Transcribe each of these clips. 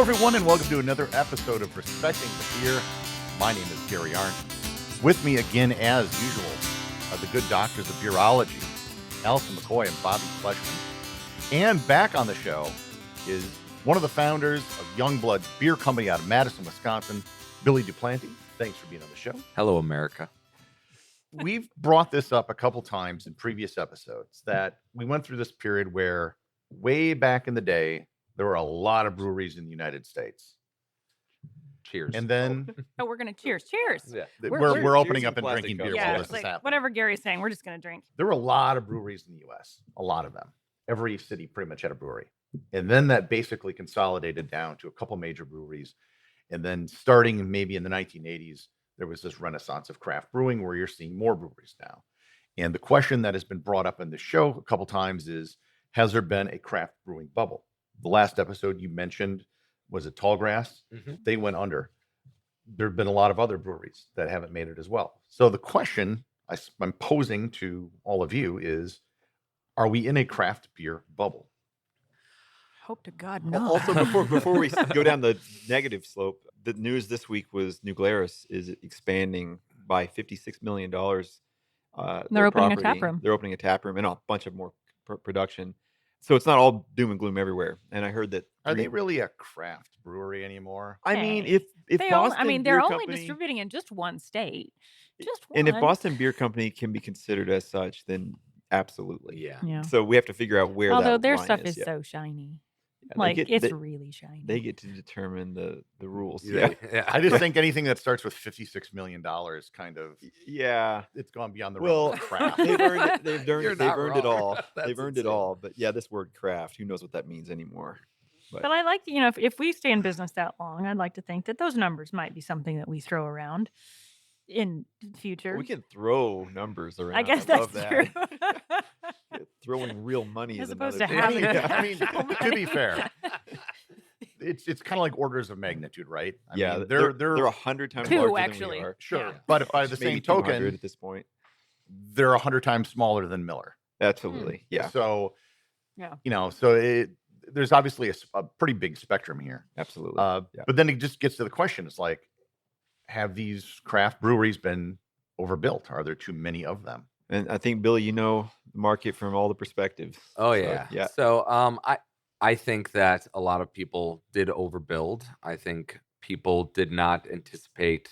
Hello, everyone, and welcome to another episode of Respecting the Beer. My name is Gary Arndt. With me again, as usual, are the good doctors of beerology, Allison McCoy and Bobby Fleshman. And back on the show is one of the founders of Youngblood's beer company out of Madison, Wisconsin, Billy DuPlanty. Thanks for being on the show. Hello, America. We've brought this up a couple times in previous episodes that we went through this period where way back in the day, there were a lot of breweries in the United States. Cheers. And then we're going to cheers. Cheers. Yeah. we're opening cheers up and in drinking beer plastic while Yeah, this it's is like happening. whatever Gary's saying, we're just going to drink. There were a lot of breweries in the U.S., a lot of them. Every city pretty much had a brewery. And then that basically consolidated down to a couple major breweries. And then starting maybe in the 1980s, there was this renaissance of craft brewing where you're seeing more breweries now. And the question that has been brought up in the show a couple times is, has there been a craft brewing bubble? The last episode you mentioned, was it Tallgrass? Mm-hmm. They went under. There have been a lot of other breweries that haven't made it as well. So the question I'm posing to all of you is, are we in a craft beer bubble? Hope to God not. Also, before we go down the negative slope, the news this week was New Glarus is expanding by $56 million. They're opening a tap room. They're opening a tap room and a bunch of more production. So it's not all doom and gloom everywhere. And I heard that. Are they really a craft brewery anymore? I mean, Hey, if Boston they're Beer only Company, distributing in just one state. Just one. and if Boston Beer Company can be considered as such, then absolutely. Yeah. Yeah. So we have to figure out where. Although that their line stuff is yeah. so shiny. Yeah, Like, it's they, really shiny. they get to determine the rules. Yeah. I just think anything that starts with $56 million kind of, Yeah. it's gone beyond the Well, realm of craft. they've earned it. They've You're earned not it wrong. all. That's They've earned it insane. all. But yeah, this word craft, who knows what that means anymore? But I like, if we stay in business that long, I'd like to think that those numbers might be something that we throw around in the future. We can throw numbers around. I guess love that's that. true. Yeah, throwing real money As is opposed another to thing. having Yeah. I mean, to be fair, it's kind of like orders of magnitude, right? I Yeah, mean, they're they're 100 times Two, larger actually. than we are. sure, Yeah. but by the Maybe same 200 token, at this point. they're 100 times smaller than Miller. Absolutely. Yeah. So, Yeah. there's obviously a pretty big spectrum here. Absolutely. Yeah. But then it just gets to the question: it's like, have these craft breweries been overbuilt? Are there too many of them? And I think, Billy, you know the market from all the perspectives. Oh So, yeah. yeah. So I think that a lot of people did overbuild. I think people did not anticipate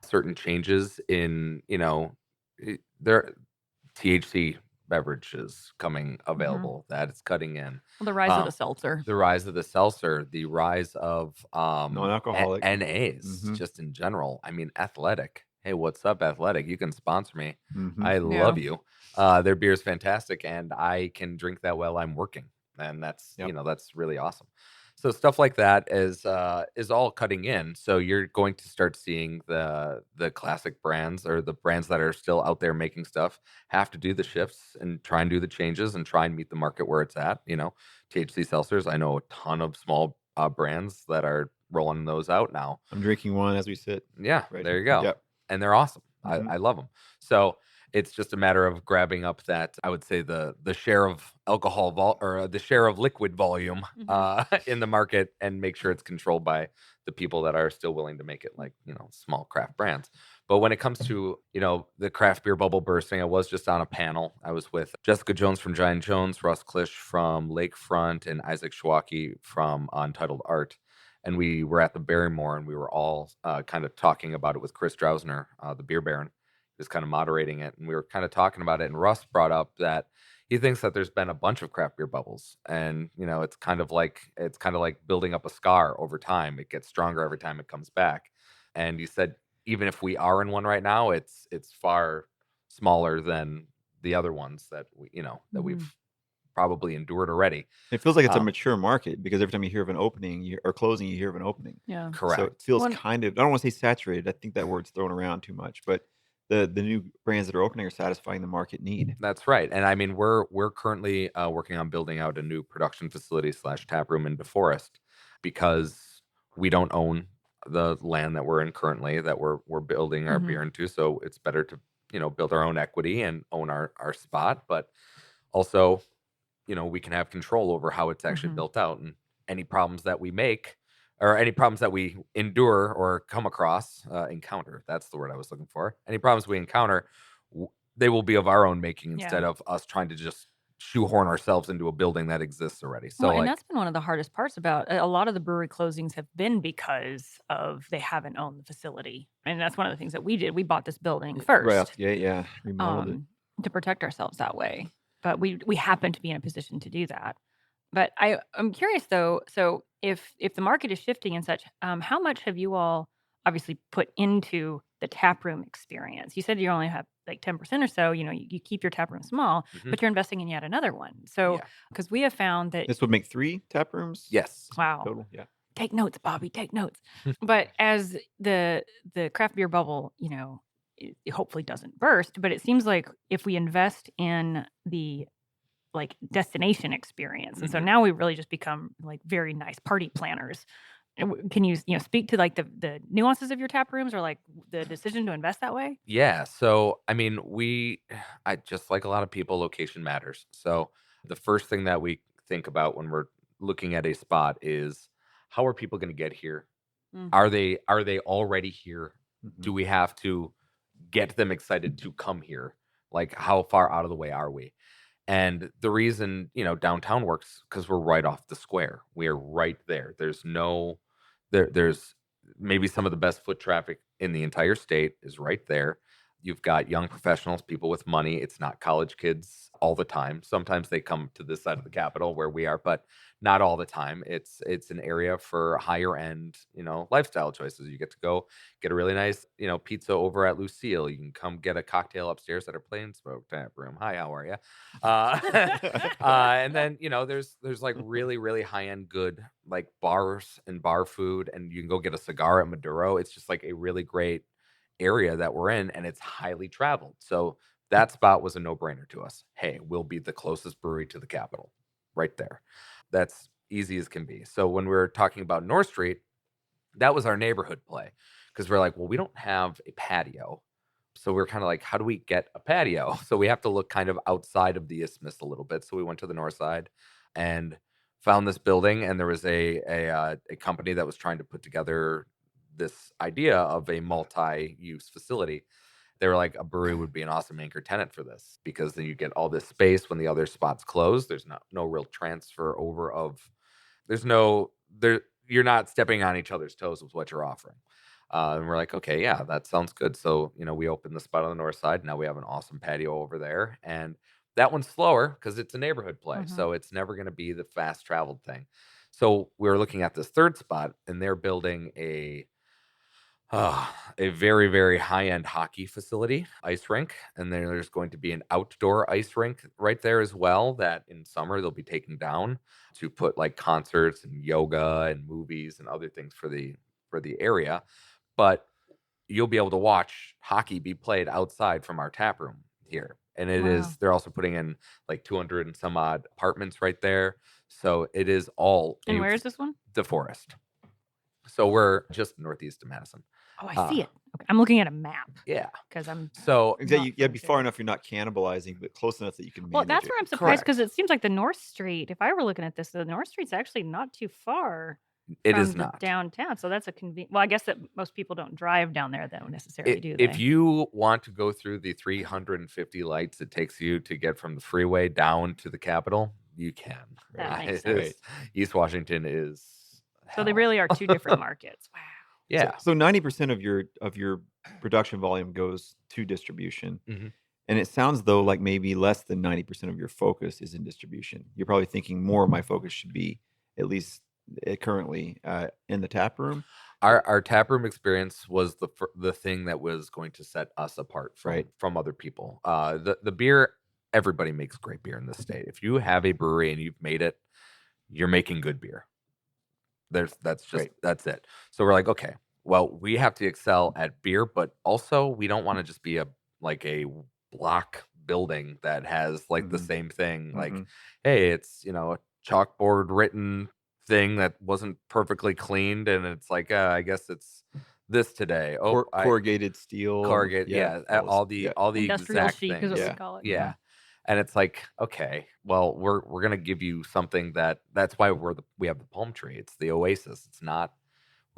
certain changes in, their THC beverages coming available, that it's cutting in. Well, the rise of the seltzer. The rise of the seltzer, the rise of Non-alcoholic. NAs Mhm. just in general. I mean, Athletic. Hey, what's up, Athletic? You can sponsor me. Mhm. I love you. Their beer is fantastic, and I can drink that while I'm working, and that's Yep. that's really awesome. So stuff like that is all cutting in. So you're going to start seeing the classic brands or the brands that are still out there making stuff have to do the shifts and try and do the changes and try and meet the market where it's at. THC seltzers. I know a ton of small brands that are rolling those out now. I'm drinking one as we sit. Yeah, Right there here. you go. Yep. And they're awesome. Mhm. I love them. So it's just a matter of grabbing up that, I would say, the share of alcohol or the share of liquid volume in the market, and make sure it's controlled by the people that are still willing to make it, like small craft brands. But when it comes to the craft beer bubble bursting, I was just on a panel. I was with Jessica Jones from Giant Jones, Russ Klisch from Lakefront, and Isaac Schwacke from Untitled Art. And we were at the Barrymore, and we were all kind of talking about it with Chris Drausner, the beer baron, who's kind of moderating it. And we were kind of talking about it. And Russ brought up that he thinks that there's been a bunch of craft beer bubbles. And, it's kind of like building up a scar over time. It gets stronger every time it comes back. And he said, even if we are in one right now, it's far smaller than the other ones that we've probably endured already. It feels like it's a mature market because every time you hear of an opening or closing, you hear of an opening. Yeah. Correct. So it feels Well, kind of, I don't want to say saturated. I think that word's thrown around too much, but the new brands that are opening are satisfying the market need. That's right. And I mean, we're currently working on building out a new production facility / tap room in DeForest, because we don't own the land that we're in currently, that we're building our beer into. So it's better to, build our own equity and own our spot. But also, we can have control over how it's actually built out, and any problems that we make, or any problems that we endure or come across, encounter. That's the word I was looking for. Any problems we encounter, they will be of our own making instead of us trying to just shoehorn ourselves into a building that exists already. So, Well, and like, that's been one of the hardest parts about a lot of the brewery closings have been because of they haven't owned the facility. And that's one of the things that we did. We bought this building Right first out the gate, yeah. Remodeled it. to protect ourselves that way. But we happen to be in a position to do that. But I'm curious though. So if the market is shifting and such, how much have you all obviously put into the taproom experience? You said you only have like 10% or so. You keep your taproom small, Mhm. but you're investing in yet another one. So Yeah. because we have found that This would make 3 tap rooms Yes. wow, total. Yeah. take notes, Bobby, take notes. But as the craft beer bubble, it hopefully doesn't burst. But it seems like if we invest in the like destination experience. And so Mhm. now we really just become like very nice party planners. And can you speak to like the nuances of your tap rooms or like the decision to invest that way? Yeah. So, I mean, I just like a lot of people, location matters. So, the first thing that we think about when we're looking at a spot is how are people going to get here? Mm. Are they already here? Mhm. Do we have to get them excited to come here? Like, how far out of the way are we? And the reason, downtown works because we're right off the square. We are right there. There's maybe some of the best foot traffic in the entire state is right there. You've got young professionals, people with money. It's not college kids all the time. Sometimes they come to this side of the Capitol where we are, but not all the time. It's an area for higher end, lifestyle choices. You get to go get a really nice, pizza over at Lucille. You can come get a cocktail upstairs at our Plain Smoke Tap Room. Hi, how are you? And then there's like really really high end good like bars and bar food, and you can go get a cigar at Maduro. It's just like a really great area that we're in, and it's highly traveled. So that spot was a no brainer to us. Hey, we'll be the closest brewery to the Capitol, right there. That's easy as can be. So when we were talking about North Street, that was our neighborhood play because we're like, well, we don't have a patio. So we're kind of like, how do we get a patio? So we have to look kind of outside of the isthmus a little bit. So we went to the north side and found this building, and there was a company that was trying to put together this idea of a multi-use facility. They were like, a brewery would be an awesome anchor tenant for this because then you get all this space when the other spots close. There's no real transfer over of there's no there you're not stepping on each other's toes with what you're offering. And we're like, okay, yeah, that sounds good. So, we opened the spot on the north side. Now we have an awesome patio over there. And that one's slower because it's a neighborhood play. Mhm. So it's never going to be the fast traveled thing. So we were looking at this third spot, and they're building a very, very high end hockey facility, ice rink. And then there's going to be an outdoor ice rink right there as well that in summer they'll be taking down to put like concerts and yoga and movies and other things for the area. But you'll be able to watch hockey be played outside from our tap room here. And Wow. they're also putting in like 200 and some odd apartments right there. So it is all And where is this one? the forest. So we're just northeast of Madison. Oh, I see it. Okay. I'm looking at a map Yeah. because I'm So Yeah, not you gotta be from far here. enough you're not cannibalizing, but close enough that you can Well, manage that's it. where I'm surprised Correct. because it seems like the North Street. If I were looking at this, the North Street's actually not too far it from is the not. downtown. So that's a convenient. Well, I guess that most people don't drive down there though necessarily, do If they? you want to go through the 350 lights it takes you to get from the freeway down to the Capitol, you can. That makes It is- sense. East Washington is So they hell. really are two different markets. Wow. Yeah. So 90% of your production volume goes to distribution. Mhm. And it sounds though like maybe less than 90% of your focus is in distribution. You're probably thinking more of my focus should be at least currently in the tap room. Our taproom experience was the thing that was going to set us apart Right. from other people. The beer, everybody makes great beer in this state. If you have a brewery and you've made it, you're making good beer. That's Right. it. So we're like, okay, well, we have to excel at beer, but also we don't want to just be a block building that has like the Mhm. same thing. Like, Mhm. hey, it's a chalkboard written thing that wasn't perfectly cleaned, and it's like, I guess it's this today. Oh, Corrugated steel. corrugate, yeah, all the Industrial exact chic is what things. we call it. Yeah. And it's like, okay, well, we're gonna give you something that's why we have the palm tree. It's the oasis. It's not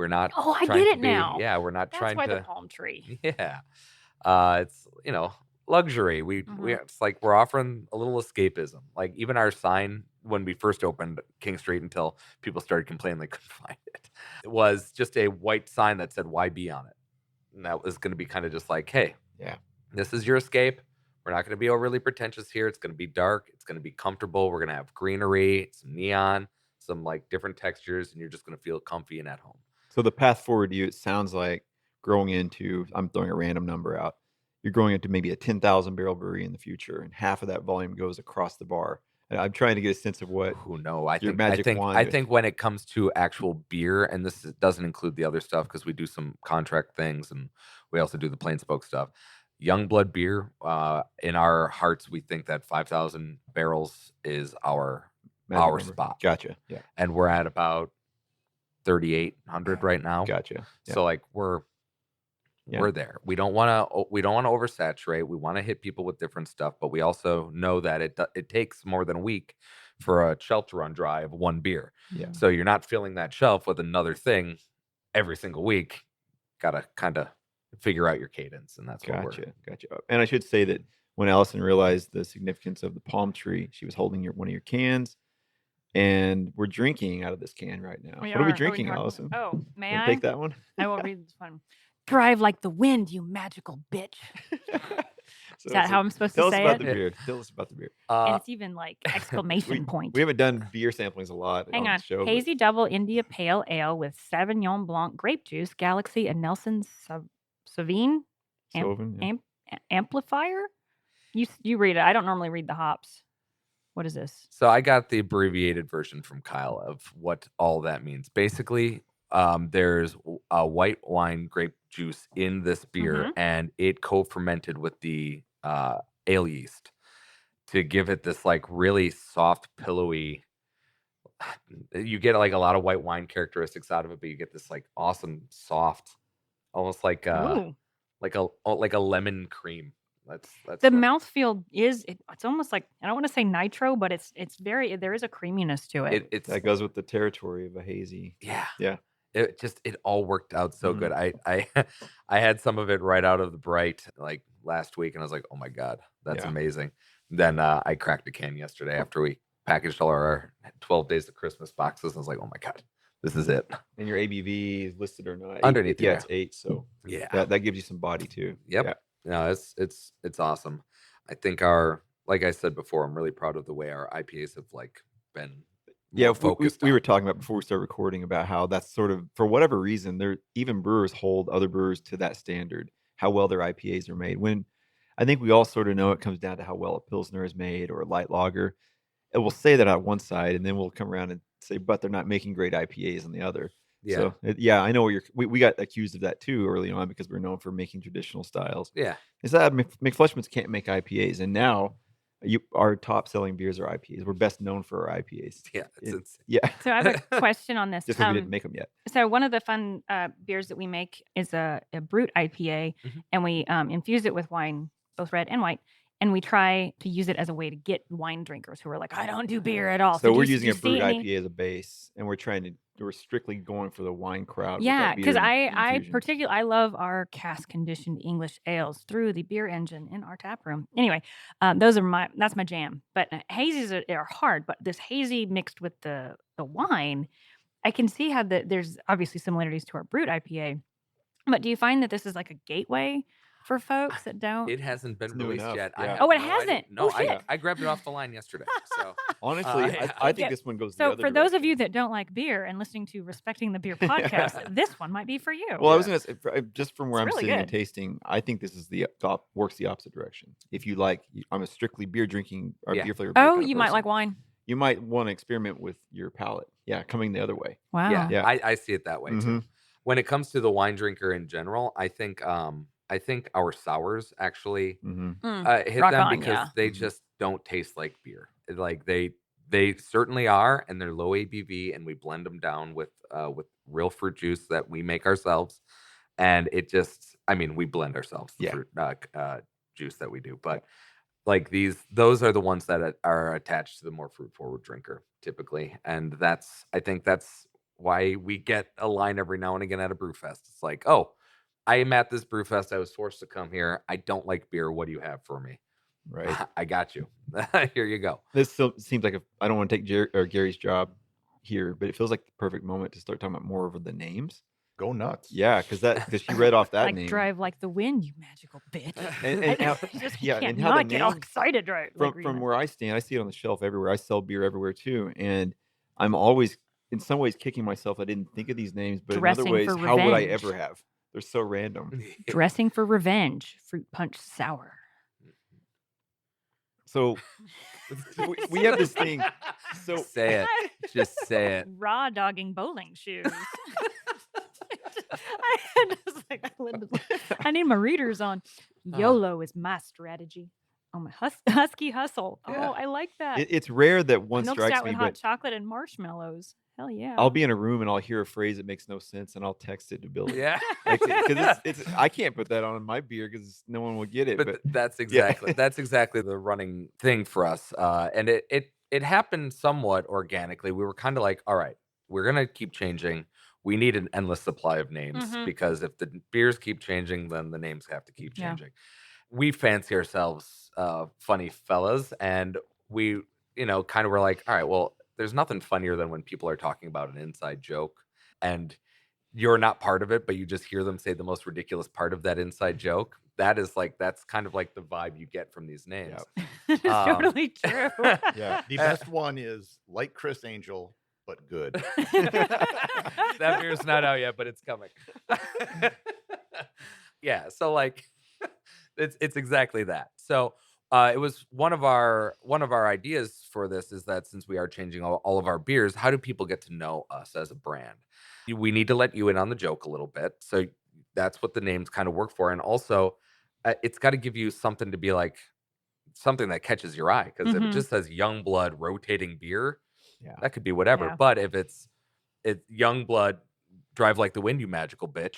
We're not Oh, I trying get to it be, now. yeah, we're not That's trying why the to, palm tree. yeah. It's, luxury. We Mhm. it's like we're offering a little escapism. Like even our sign when we first opened King Street until people started complaining they couldn't find it. It was just a white sign that said YB on it. And that was going to be kind of just like, hey, Yeah. this is your escape. We're not going to be overly pretentious here. It's going to be dark. It's going to be comfortable. We're going to have greenery, some neon, some like different textures, and you're just going to feel comfy and at home. So the path forward to you, it sounds like growing into, I'm throwing a random number out, you're growing into maybe a 10,000 barrel brewery in the future, and half of that volume goes across the bar. And I'm trying to get a sense of what Who know? I your think magic wand I is. think when it comes to actual beer, and doesn't include the other stuff because we do some contract things and we also do the plain spoke stuff. Young blood beer, in our hearts, we think that 5,000 barrels is our magic number. spot, Gotcha. Yeah. and we're at about 3,800 right now. Gotcha. Yeah. So like we're there. We don't want to oversaturate. We want to hit people with different stuff, but we also know that it takes more than a week for a shelf to run dry of one beer. Yeah. So you're not filling that shelf with another thing every single week. Got to kind of figure out your cadence, and that's what we're. Gotcha. And I should say that when Allison realized the significance of the palm tree, she was holding one of your cans, and we're drinking out of this can right now. What are we drinking, Allison? Oh, may Wanna I? take that one? I will read this one. Drive like the wind, you magical bitch. Is that how I'm supposed to Tell us say about it? the beer. Tell us about the beer. And it's even like exclamation point. We haven't done beer samplings a lot Hang on on. the show. Hazy double India pale ale with Sauvignon Blanc grape juice, Galaxy and Nelson Sauvin amplifier. You read it. I don't normally read the hops. What is this? So I got the abbreviated version from Kyle of what all that means. Basically, there's a white wine grape juice in this beer, and it co-fermented with the ale yeast to give it this like really soft, pillowy. You get like a lot of white wine characteristics out of it, but you get this like awesome, soft, almost like like a lemon cream. That's the mouthfeel is it's almost like, I don't want to say nitro, but it's very, there is a creaminess to it. That goes with the territory of a hazy. Yeah. It all worked out so good. I had some of it right out of the Bright like last week, and I was like, oh my God, that's amazing. Then I cracked a can yesterday after we packaged all our 12 days of Christmas boxes. And I was like, oh my God, this is it. And your ABV is listed or not? Underneath, it's 8. So that gives you some body too. Yep. Yeah. No, it's awesome. I think like I said before, I'm really proud of the way our IPAs have like been. Focused. We were talking about before we started recording about how that's sort of, for whatever reason, even brewers hold other brewers to that standard, how well their IPAs are made. When I think we all sort of know it comes down to how well a Pilsner is made or a light lager. It will say that on one side, and then we'll come around and say, but they're not making great IPAs on the other. Yeah. So, I know we got accused of that too early on because we're known for making traditional styles. Yeah. Is that McFleshman's can't make IPAs, and now our top selling beers are IPAs. We're best known for our IPAs. Yeah. So I have a question on this. Just we didn't make them yet. So one of the fun beers that we make is a Brut IPA, and we infuse it with wine, both red and white. And we try to use it as a way to get wine drinkers who are like, I don't do beer at all. So we're using a Brut IPA as a base, and we're strictly going for the wine crowd. Yeah, because I love our cask conditioned English ales through the beer engine in our tap room. Anyway, that's my jam. But hazies are hard, but this hazy mixed with the wine, I can see how there's obviously similarities to our Brut IPA. But do you find that this is like a gateway for folks that don't? It hasn't been released yet. It hasn't. I grabbed it off the line yesterday. So honestly, I think this one goes. So for those of you that don't like beer and listening to Respecting the Beer podcast, this one might be for you. Well, I was going to say, just from where I'm really sitting good. and tasting, I think this is works the opposite direction. If you I'm a strictly beer drinking or beer flavored. Oh, you might like wine. You might want to experiment with your palate. Yeah, coming the other way. Wow. Yeah. I see it that way too. When it comes to the wine drinker in general, I think our sours actually hit Rock them on, because they just don't taste like beer. Like they certainly are, and they're low ABV, and we blend them down with real fruit juice that we make ourselves, and we blend ourselves the fruit juice that we do, but like those are the ones that are attached to the more fruit forward drinker typically, and I think that's why we get a line every now and again at a brew fest. It's like, oh, I am at this brew fest. I was forced to come here. I don't like beer. What do you have for me? Right. I got you. Here you go. This still seems like I don't want to take Gary's job here, but it feels like the perfect moment to start talking about more of the names. Go nuts. Yeah, because she read off that like name. drive like the wind, you magical bitch. And how, Just yeah, can't and how the not get all name excited, right? from where I stand, I see it on the shelf everywhere. I sell beer everywhere too, and I'm always in some ways kicking myself. I didn't think of these names, but Dressing in other ways, for how would I revenge. ever have? They're so random. Dressing for revenge, fruit punch sour. So we have this thing. So Say it. Just say it. Raw dogging bowling shoes. I need my readers on. YOLO is my strategy. Oh, my husky hustle. Yeah. Oh, I like that. it's rare that one Milk strikes stout me, with hot but chocolate and marshmallows. Hell yeah. I'll be in a room and I'll hear a phrase that makes no sense, and I'll text it to Billy. Yeah. Because it's I can't put that on my beer because no one will get it. But that's exactly the running thing for us. And it happened somewhat organically. We were kind of like, all right, we're gonna keep changing. We need an endless supply of names Mhm. because if the beers keep changing, then the names have to keep Yeah. changing. We fancy ourselves funny fellas, and we, kind of were like, all right, well, there's nothing funnier than when people are talking about an inside joke and you're not part of it, but you just hear them say the most ridiculous part of that inside joke. That's kind of like the vibe you get from these names. It's totally true. Yeah. The best one is like Chris Angel, but good. That beer's not out yet, but it's coming. Yeah, so like it's exactly that. So it was one of our ideas for this is that since we are changing all of our beers, how do people get to know us as a brand? We need to let you in on the joke a little bit. So that's what the names kind of work for. And also, it's got to give you something to be like, something that catches your eye. Because if it Mhm. just says young blood rotating beer, Yeah. that could be whatever. Yeah. But if it's young blood, drive like the wind, you magical bitch,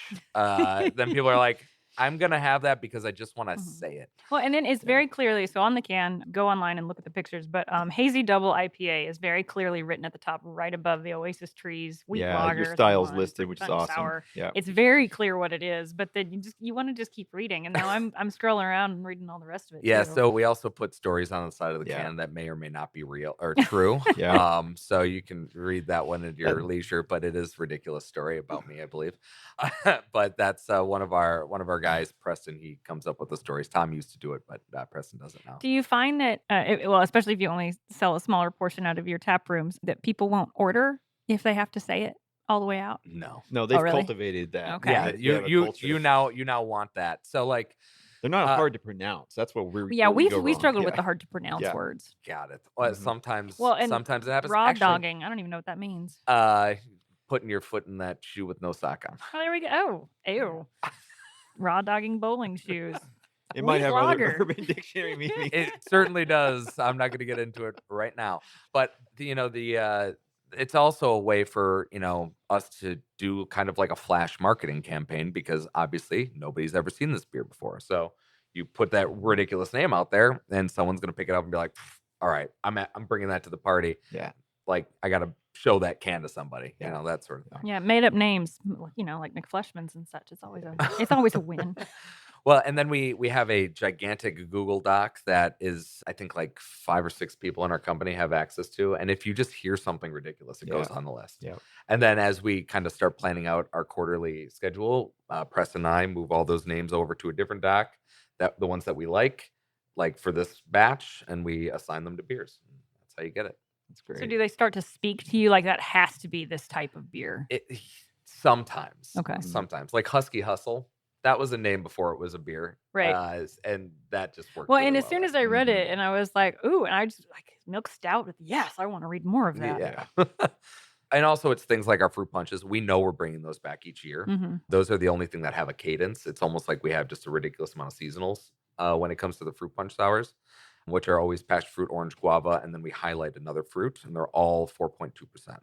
then people are like, I'm going to have that because I just want to Mhm. say it. Well, and then it's Yeah. very clearly, so on the can, go online and look at the pictures, but Hazy Double IPA is very clearly written at the top, right above the Oasis Trees, wheat Yeah, lager. your is the style's one, listed, fruit which is punch awesome. sour. Yeah. It's very clear what it is, but then you want to just keep reading. And now I'm scrolling around and reading all the rest of it. Yeah, too. so we also put stories on the side of the Yeah. can that may or may not be real or true. Yeah. So you can read that one at your leisure, but it is a ridiculous story about me, I believe. But that's one of our guys, Preston. He comes up with the stories. Tom used to do it, but Preston doesn't now. Do you find that, well, especially if you only sell a smaller portion out of your tap rooms, that people won't order if they have to say it all the way out? No. No, they've really? cultivated that. Okay. Yeah, They have a you culture. now want that. So like, They're not uh, hard to pronounce. That's what we're. Yeah, where we we go wrong. struggled with Yeah. the hard to pronounce Yeah. words. got it. Mhm. Sometimes, Well, and sometimes it happens. Raw Actually, dogging. I don't even know what that means. putting your foot in that shoe with no sock on. Oh, there we go. Oh, ew. Raw dogging bowling shoes. It might Wheat have lager. other Urban Dictionary meanings. It certainly does. I'm not going to get into it right now, but it's also a way for us to do kind of like a flash marketing campaign because obviously nobody's ever seen this beer before. So you put that ridiculous name out there, and someone's going to pick it up and be like, "All right, I'm bringing that to the party." Yeah. Like I got to show that can to somebody. Yeah. That sort of thing. Yeah, made up names, like Nick Fleshman's and such. It's always a win. Well, and then we have a gigantic Google Doc that is, I think, like 5 or 6 people in our company have access to. And if you just hear something ridiculous, it goes Yeah. on the list. Yeah. And then as we kind of start planning out our quarterly schedule, Preston and I move all those names over to a different doc, the ones that we like for this batch, and we assign them to beers. That's how you get it. That's great. So do they start to speak to you like that has to be this type of beer? Sometimes. Okay. Sometimes. Like Husky Hustle. That was a name before it was a beer. Right. And that just worked. Well, really and as well soon there. as I read it, and I was like, ooh, and I just like milk stout with yes, I want to read more of that. Yeah. And also it's things like our fruit punches. We know we're bringing those back each year. Mm-hmm. Those are the only thing that have a cadence. It's almost like we have just a ridiculous amount of seasonals when it comes to the fruit punch sours, which are always passion fruit, orange, guava, and then we highlight another fruit, and they're all 4.2%.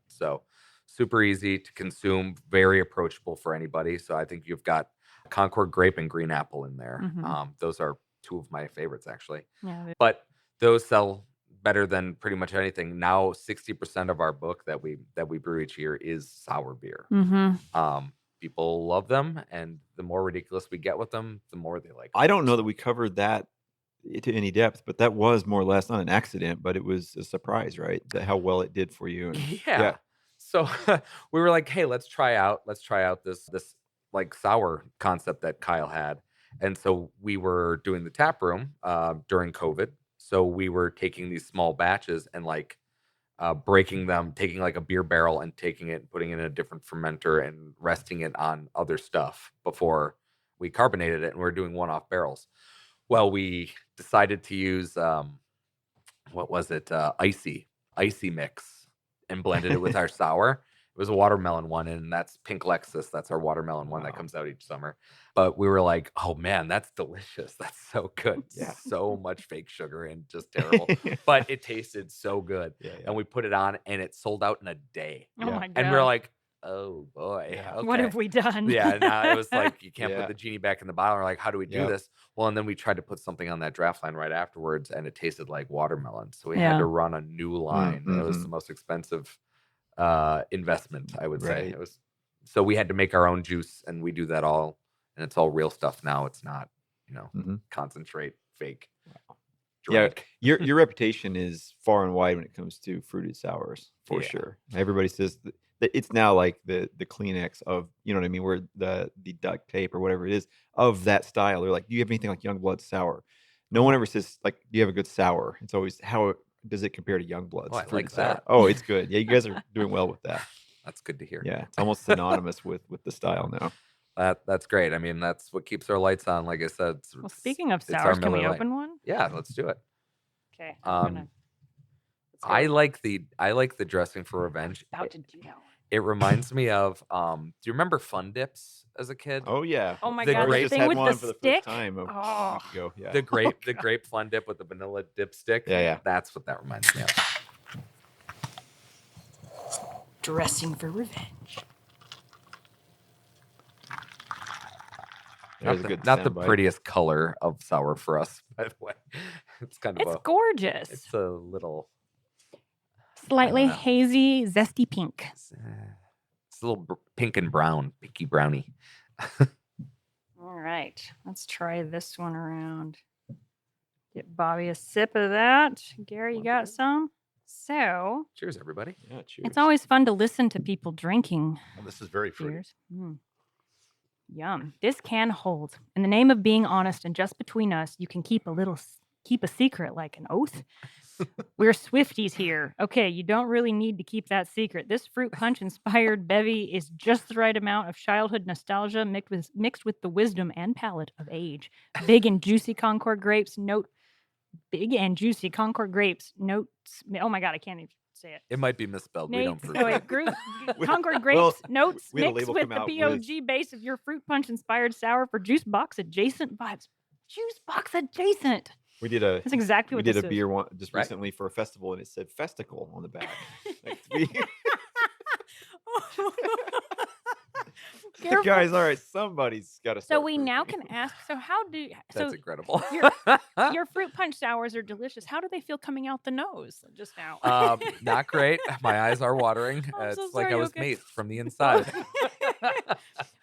So super easy to consume, very approachable for anybody. So I think you've got Concord grape and green apple in there. Mhm. Those are 2 of my favorites, actually. Yeah. But those sell better than pretty much anything. Now 60% of our book that we brew each year is sour beer. People love them, and the more ridiculous we get with them, the more they like them. I don't know that we covered that to any depth, but that was more or less not an accident, but it was a surprise, right? That how well it did for you. And, Yeah. So we were like, hey, let's try out this like sour concept that Kyle had. And so we were doing the tap room during COVID. So we were taking these small batches and like breaking them, taking like a beer barrel and taking it and putting it in a different fermenter and resting it on other stuff before we carbonated it. And we were doing one-off barrels. Well, we decided to use what was it? Icy mix, and blended it with our sour. It was a watermelon one, and that's Pink Lexus. That's our watermelon one that comes out each summer. But we were like, oh man, that's delicious. That's so good. Yeah. So much fake sugar and just terrible. But it tasted so good. And we put it on, and it sold out in a day. Oh my god! And we're like, oh boy, okay. What have we done? Yeah, now it was like you can't put the genie back in the bottle. We're like, how do we do this? Well, and then we tried to put something on that draft line right afterwards, and it tasted like watermelon. So we had to run a new line. It was the most expensive investment, I would say. It was, so we had to make our own juice, and we do that all, and it's all real stuff now. It's not, concentrate, fake. Drink. Yeah, your reputation is far and wide when it comes to fruited sours, for sure. Everybody says that it's now like the Kleenex of, you know what I mean, where the duct tape or whatever it is of that style. They're like, do you have anything like Youngblood sour? No one ever says like, do you have a good sour? It's always how does it compare to Youngblood's? Oh, I like that. Oh, it's good. Yeah, you guys are doing well with that. That's good to hear. Yeah, it's almost synonymous with the style now. That's great. I mean, that's what keeps our lights on. Like I said. Well, speaking of sours, can we open one? Yeah, let's do it. Okay. I like the dressing for revenge. About to do that one. It reminds me of do you remember Fun Dips as a kid? Oh yeah. Oh my The god, grape- the thing had with one the for the stick. first time a Oh. week ago. Yeah. The grape Fun Dip with the vanilla dipstick. Yeah. That's what that reminds me of. Dressing for revenge. There's a good Not the soundbite. prettiest color of sour for us, by the way. It's kind of It's gorgeous. it's a little Slightly know. hazy, zesty pink. it's a little pink and brown, pinky brownie. All right, let's try this one around. Get Bobby a sip of that. Gary, you got some? So, Cheers, everybody. Yeah, cheers. it's always fun to listen to people drinking Well, this is very fruity. beers. Yum. This can hold. In the name of being honest and just between us, you can keep a secret like an oath. We're Swifties here. Okay, you don't really need to keep that secret. This fruit punch inspired bevy is just the right amount of childhood nostalgia mixed with the wisdom and palate of age. Big and juicy Concord grapes notes. Oh my god, I can't even say it. It might be misspelled. We don't prove Oh, it. wait, Concord grapes Well, notes we had a mixed label with come the out with- BOG base of your fruit punch inspired sour for juice box adjacent vibes. Juice box adjacent. We did a That's exactly what we did this a is. beer one just Right. recently for a festival, and it said Festical on the back. Like, we- Careful. guys, all right, somebody's got to. So we now can ask. So how do That's incredible. your fruit punch sours are delicious? How do they feel coming out the nose just now? Not great. My eyes are watering. I'm It's so like I sorry, was okay. maced from the inside.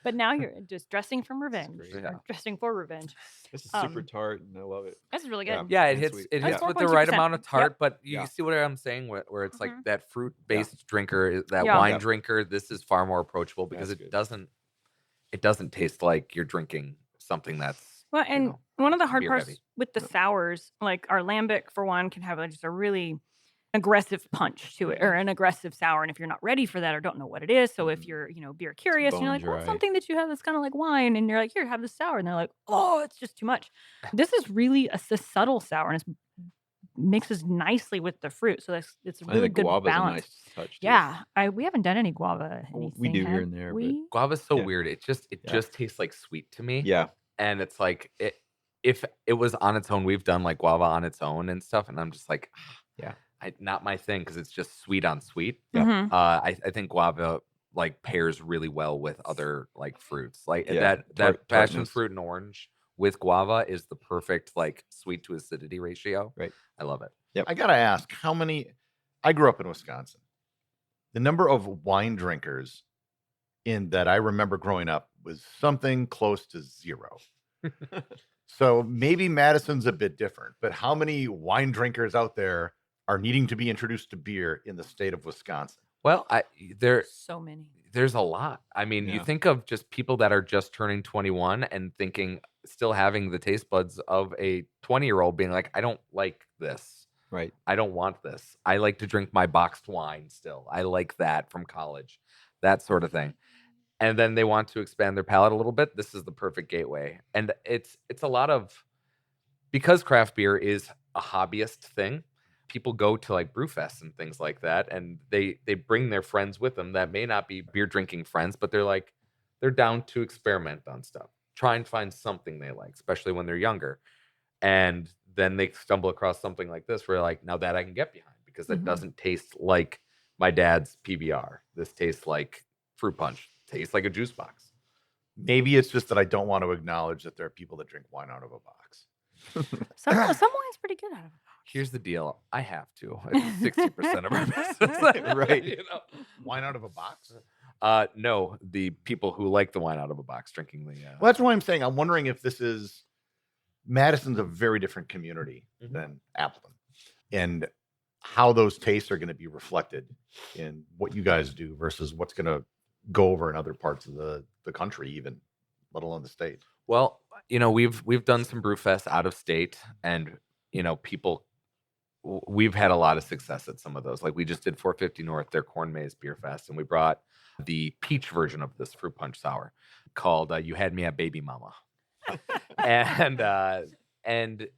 But now you're just dressing from revenge. great. or Yeah. Dressing for revenge. This is super um, tart, and I love it. This is really Yeah. good. Yeah, it And hits sweet. it That's hits with the right 4.2%. amount of tart, Yep. but you Yeah. see what I'm saying, where it's like Mhm. that fruit-based drinker, that Yeah. wine Yep. drinker. This is far more approachable because That's it good. doesn't taste like you're drinking something that's Well, and know, one of the hard beer parts heavy. with the sours, like our lambic for one, can have like just a really aggressive punch to it, or an aggressive sour. And if you're not ready for that or don't know what it is, so if Mhm. you're beer curious, and you're bone like, what's dry. something that you have that's kind of like wine, and you're like, here, have the sour, and they're like, oh, it's just too much. This is really a subtle sour, and it mixes nicely with the fruit, so it's a I really think good guava's a balance. nice touch. too. Yeah, we haven't done any guava. Oh, we anything, do here have and there, but- we? guava's so Yeah. weird. It Yeah. just tastes like sweet to me. Yeah, And it's like if it was on its own, we've done like guava on its own and stuff, and I'm just like, Yeah. not my thing because it's just sweet on sweet. Yeah. Mhm. I think guava like pairs really well with other like fruits, like Yeah, that passion tartness. fruit and orange with guava is the perfect like sweet to acidity ratio. Right. I love it. I got to ask, I grew up in Wisconsin. The number of wine drinkers in that I remember growing up was something close to 0. So maybe Madison's a bit different, but how many wine drinkers out there are needing to be introduced to beer in the state of Wisconsin? Well, So many. there's a lot. I mean, you think of just people that are just turning 21 and thinking, still having the taste buds of a 20-year-old being like, I don't like this. Right. I don't want this. I like to drink my boxed wine still. I like that from college, that sort of thing. And then they want to expand their palate a little bit. This is the perfect gateway. And it's a lot of, because craft beer is a hobbyist thing, people go to like brew fests and things like that, and they bring their friends with them that may not be beer drinking friends, but they're down to experiment on stuff, try and find something they like, especially when they're younger. And then they stumble across something like this where like, now that I can get behind, because that doesn't taste like my dad's PBR. This tastes like fruit punch, tastes like a juice box. Maybe it's just that I don't want to acknowledge that there are people that drink wine out of a box. Some wine's pretty good out of it. Here's the deal. I have to. It's 60% of our business. Right. You know? Wine out of a box? No, the people who like the wine out of a box drinking the. Well, that's why I'm saying I'm wondering if this is Madison's a very different community than Appleton, and how those tastes are going to be reflected in what you guys do versus what's going to go over in other parts of the country, even let alone the state. Well, you know, we've done some brew fests out of state, and you know, we've had a lot of success at some of those. Like we just did 450 North, their Corn Maze Beer Fest, and we brought the peach version of this fruit punch sour called "You Had Me at Baby Mama," and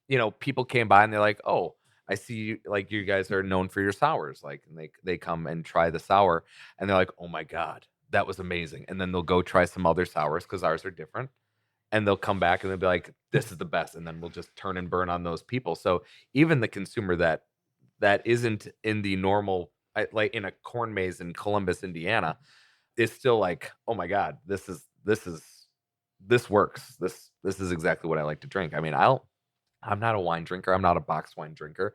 you know, people came by and they're like, "Oh, I see, like you guys are known for your sours." Like, and they come and try the sour, and they're like, "Oh my god, that was amazing!" And then they'll go try some other sours because ours are different. And they'll come back and they'll be like, this is the best. And then we'll just turn and burn on those people. So even the consumer that isn't in the normal, like in a corn maze in Columbus, Indiana, is still like, oh my God, this works. This is exactly what I like to drink. I mean, I'm not a wine drinker. I'm not a boxed wine drinker.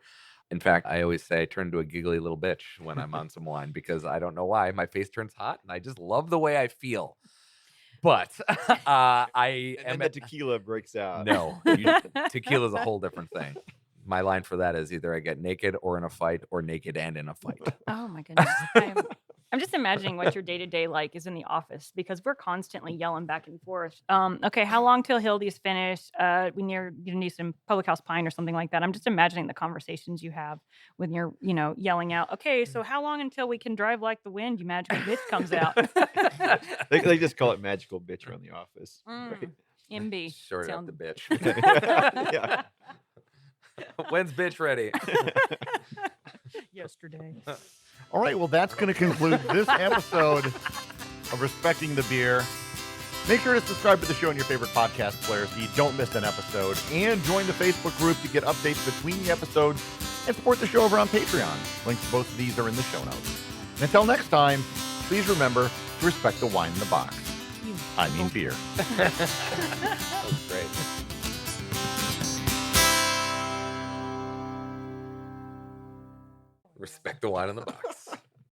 In fact, I always say I turn into a giggly little bitch when I'm on some wine because I don't know why. My face turns hot and I just love the way I feel. But And the tequila breaks out. No, tequila is a whole different thing. My line for that is either I get naked or in a fight, or naked and in a fight. Oh my goodness. I'm just imagining what your day-to-day like is in the office, because we're constantly yelling back and forth. Okay, how long till Hildy's finished? We need some Public House Pine or something like that. I'm just imagining the conversations you have when you're, yelling out, okay, so how long until we can drive like the wind, you magical bitch comes out? They just call it magical bitch around the office. Right? MB. Short up the bitch. Yeah. When's bitch ready? Yesterday. All right, well, that's going to conclude this episode of Respecting the Beer. Make sure to subscribe to the show in your favorite podcast player so you don't miss an episode, and join the Facebook group to get updates between the episodes and support the show over on Patreon. Links to both of these are in the show notes. And until next time, please remember to respect the wine in the box. I mean beer. That was great. Respect the wine in the box.